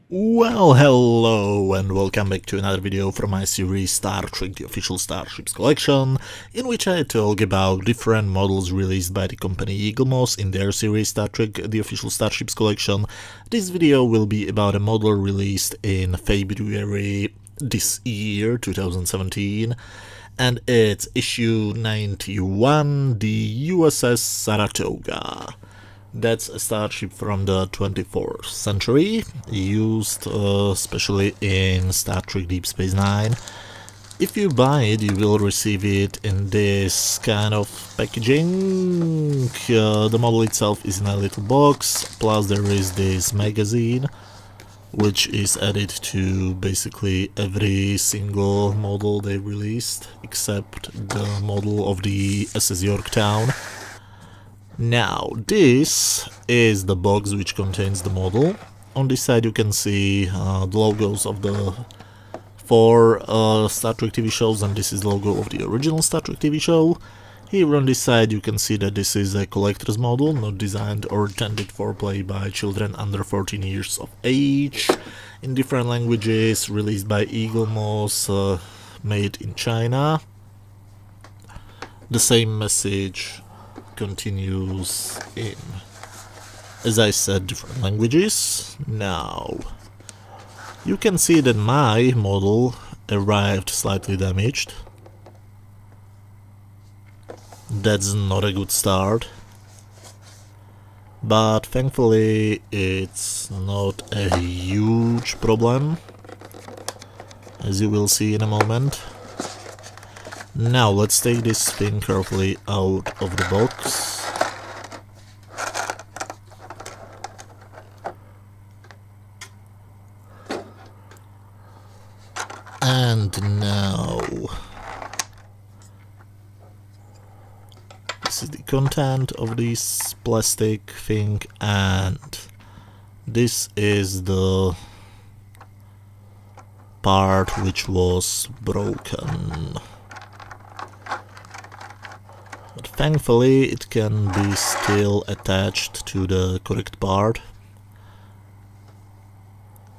Well, hello and welcome back to another video from my series Star Trek, the official Starships collection, in which I talk about different models released by the company Eaglemoss in their series Star Trek, the official Starships collection. This video will be about a model released in February this year, 2017, and it's issue 91, the USS Saratoga. That's a starship from the 24th century, used especially in Star Trek Deep Space Nine. If you buy it, you will receive it in this kind of packaging. The model itself is in a little box, plus there is this magazine, which is added to basically every single model they released, except the model of the SS Yorktown. Now, this is the box which contains the model. On this side you can see the logos of the four Star Trek TV shows, and this is the logo of the original Star Trek TV show. Here on this side you can see that this is a collector's model, not designed or intended for play by children under 14 years of age, in different languages, released by Eaglemoss, made in China. The same message continues in, as I said, different languages. Now, you can see that my model arrived slightly damaged. That's not a good start, but thankfully it's not a huge problem, as you will see in a moment. Now let's take this thing carefully out of the box. And now this is the content of this plastic thing, and this is the part which was broken. But thankfully it can be still attached to the correct part.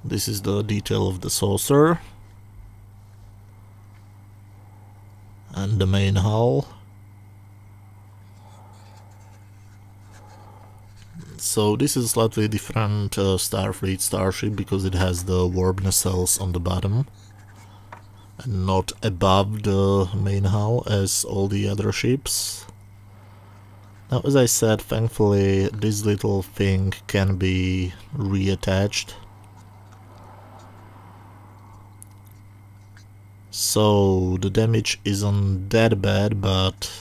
This is the detail of the saucer and the main hull. So this is a slightly different Starfleet starship because it has the warp nacelles on the bottom and not above the main hull as all the other ships. Now, as I said, thankfully this little thing can be reattached. So the damage isn't that bad, but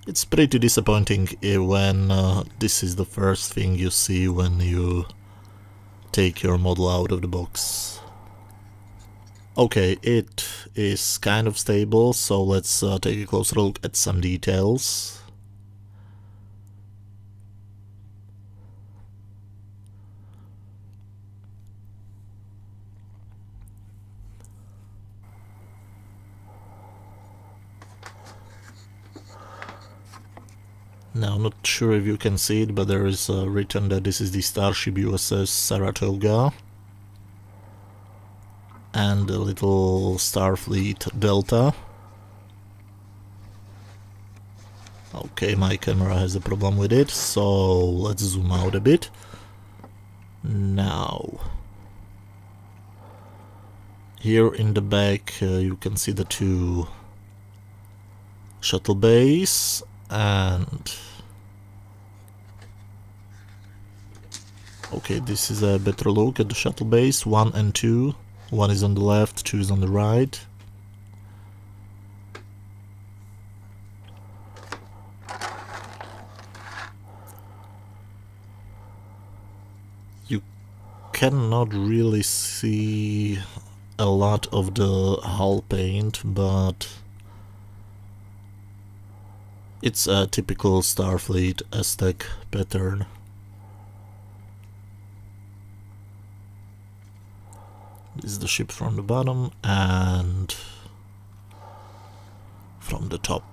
it's pretty disappointing when this is the first thing you see when you take your model out of the box. Okay, it is kind of stable, so let's take a closer look at some details. Now, I'm not sure if you can see it, but there is written that this is the starship USS Saratoga, and a little Starfleet Delta. Okay, my camera has a problem with it, so let's zoom out a bit. Now, here in the back you can see the two shuttle bays, and okay, this is a better look at the shuttle bays, 1 and 2. One is on the left, 2 is on the right. You cannot really see a lot of the hull paint, but it's a typical Starfleet Aztec pattern. This is the ship from the bottom and from the top.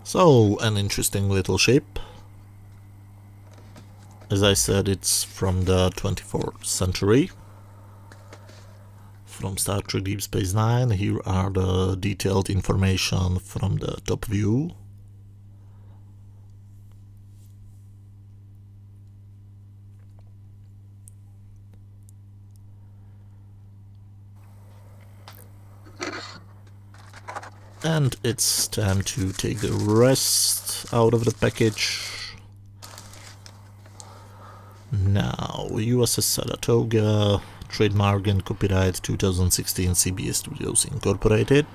So, an interesting little ship. As I said, it's from the 24th century. From Star Trek Deep Space Nine, here are the detailed information from the top view. And it's time to take the rest out of the package. Now, USS Saratoga, trademark and copyright 2016 CBS Studios Incorporated.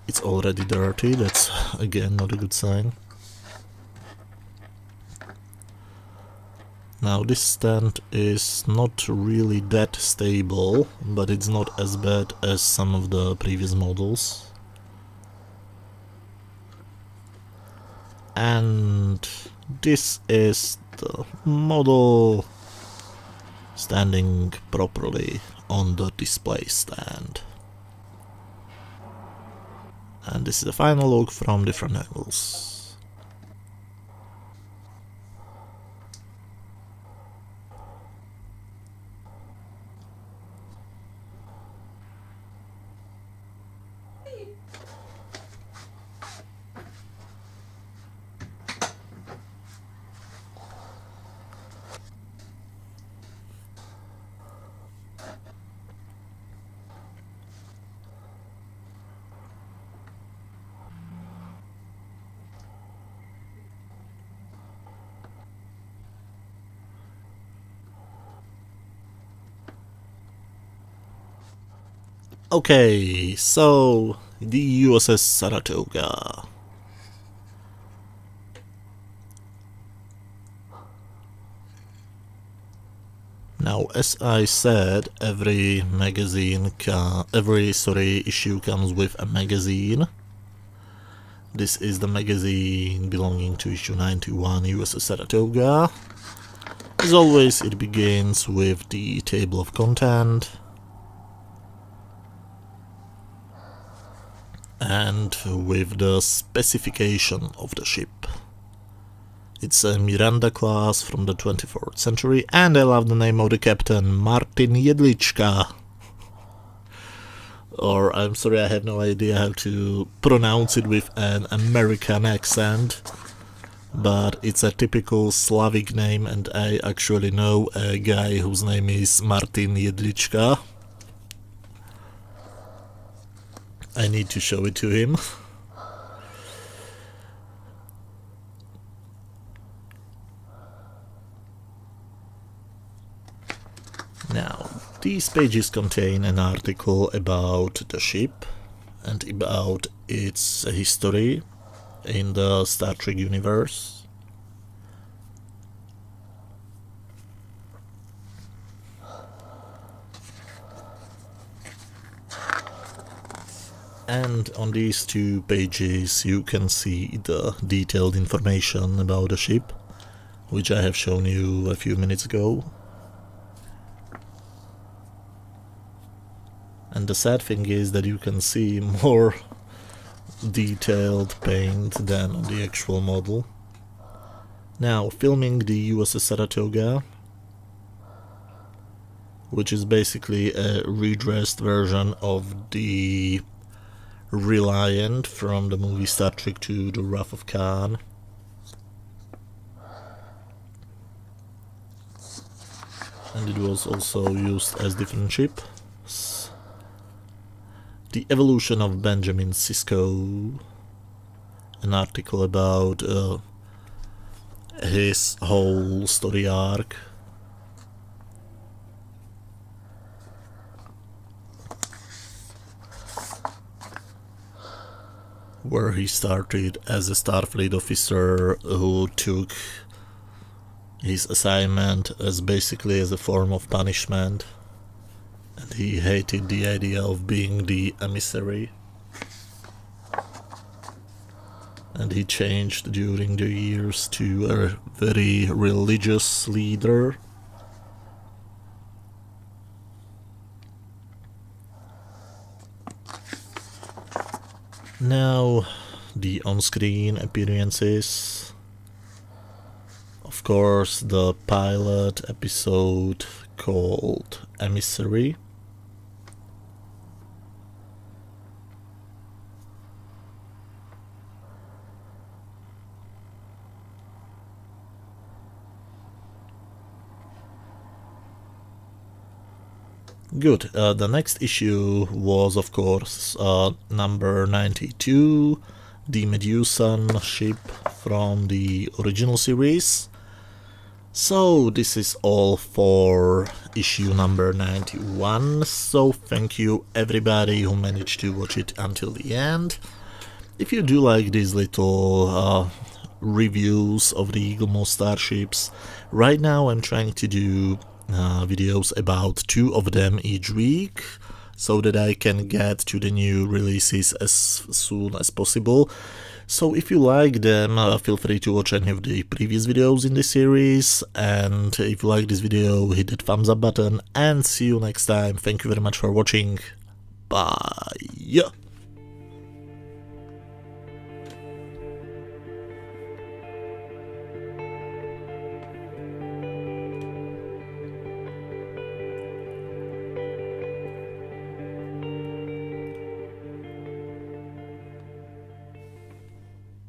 It's already dirty, that's again not a good sign. Now this stand is not really that stable, but it's not as bad as some of the previous models. And this is the model standing properly on the display stand. And this is the final look from different angles. Okay, so the USS Saratoga. Now, as I said, every issue comes with a magazine. This is the magazine belonging to issue 91 USS Saratoga. As always, it begins with the table of content. And with the specification of the ship. It's a Miranda class from the 24th century, and I love the name of the captain, Martin Jedlička. Or, I'm sorry, I have no idea how to pronounce it with an American accent, but it's a typical Slavic name, and I actually know a guy whose name is Martin Jedlička. I need to show it to him. Now, these pages contain an article about the ship and about its history in the Star Trek universe. And on these two pages you can see the detailed information about the ship, which I have shown you a few minutes ago. And the sad thing is that you can see more detailed paint than on the actual model. Now, filming the USS Saratoga, which is basically a redressed version of the Reliant from the movie Star Trek II: The Wrath of Khan. And it was also used as different ships. The Evolution of Benjamin Sisko, an article about his whole story arc. Where he started as a Starfleet officer who took his assignment as basically as a form of punishment, and he hated the idea of being the emissary, and he changed during the years to a very religious leader. Now, the on-screen appearances. Of course, the pilot episode called Emissary. Good. The next issue was, of course, number 92, the Medusan ship from the original series. So this is all for issue number 91. So thank you everybody who managed to watch it until the end. If you do like these little reviews of the Eaglemoss Starships, right now I'm trying to do videos about 2 of them each week, so that I can get to the new releases as soon as possible. So if you like them, feel free to watch any of the previous videos in this series, and if you like this video, hit that thumbs up button, and see you next time. Thank you very much for watching. Bye.